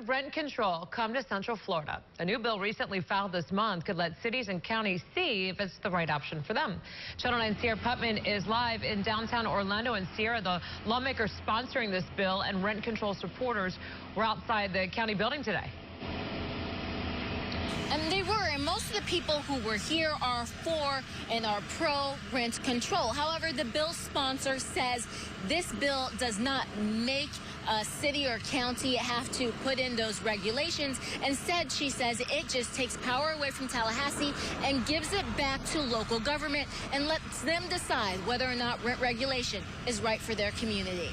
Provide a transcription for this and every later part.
rent control come to Central Florida. A new bill recently filed this month could let cities and counties see if it's the right option for them. Channel 9's Sierra Putman is live in downtown Orlando. And Sierra, the lawmakers sponsoring this bill and rent control supporters were outside the county building today. And they were, and most of the people who were here are for and are pro rent control. However, the bill sponsor says this bill does not make a city or county have to put in those regulations. Instead, she says it just takes power away from Tallahassee and gives it back to local government and lets them decide whether or not rent regulation is right for their community.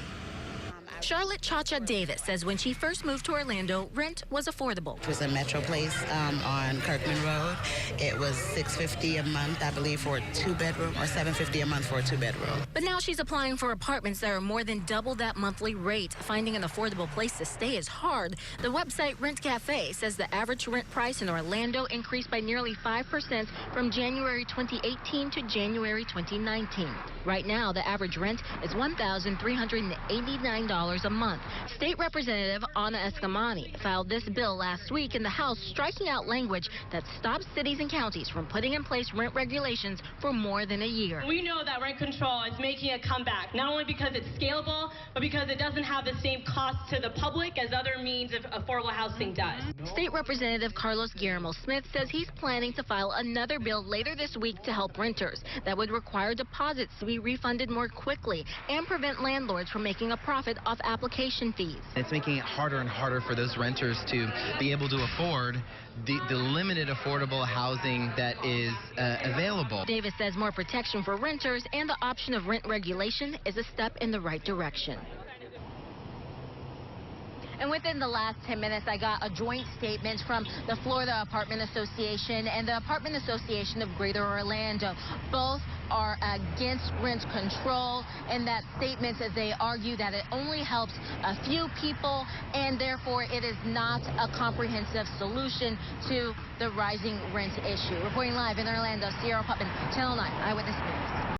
Charlotte Chacha Davis says when she first moved to Orlando, rent was affordable. It was a Metro place on Kirkman Road. It was $650 a month, I believe, for a two-bedroom, or $750 a month for a two-bedroom. But now she's applying for apartments that are more than double that monthly rate. Finding an affordable place to stay is hard. The website Rent Cafe says the average rent price in Orlando increased by nearly 5% from January 2018 to January 2019. Right now, the average rent is $1,389 a month. State Representative Anna Escamani filed this bill last week in the House, striking out language that stops cities and counties from putting in place rent regulations for more than a year. We know that rent control is making a comeback, not only because it's scalable, but because it doesn't have the same cost to the public as other means of affordable housing does. State Representative Carlos Guillermo Smith says he's planning to file another bill later this week to help renters that would require deposits to be refunded more quickly and prevent landlords from making a profit off application fees. It's making it harder and harder for those renters to be able to afford the limited affordable housing that is available. Davis says more protection for renters and the option of rent regulation is a step in the right direction. And within the last 10 minutes, I got a joint statement from the Florida Apartment Association and the Apartment Association of Greater Orlando. Both are against rent control, and that statement as they argue that it only helps a few people and therefore it is not a comprehensive solution to the rising rent issue. Reporting live in Orlando, Sierra Putman, Channel 9 Eyewitness News.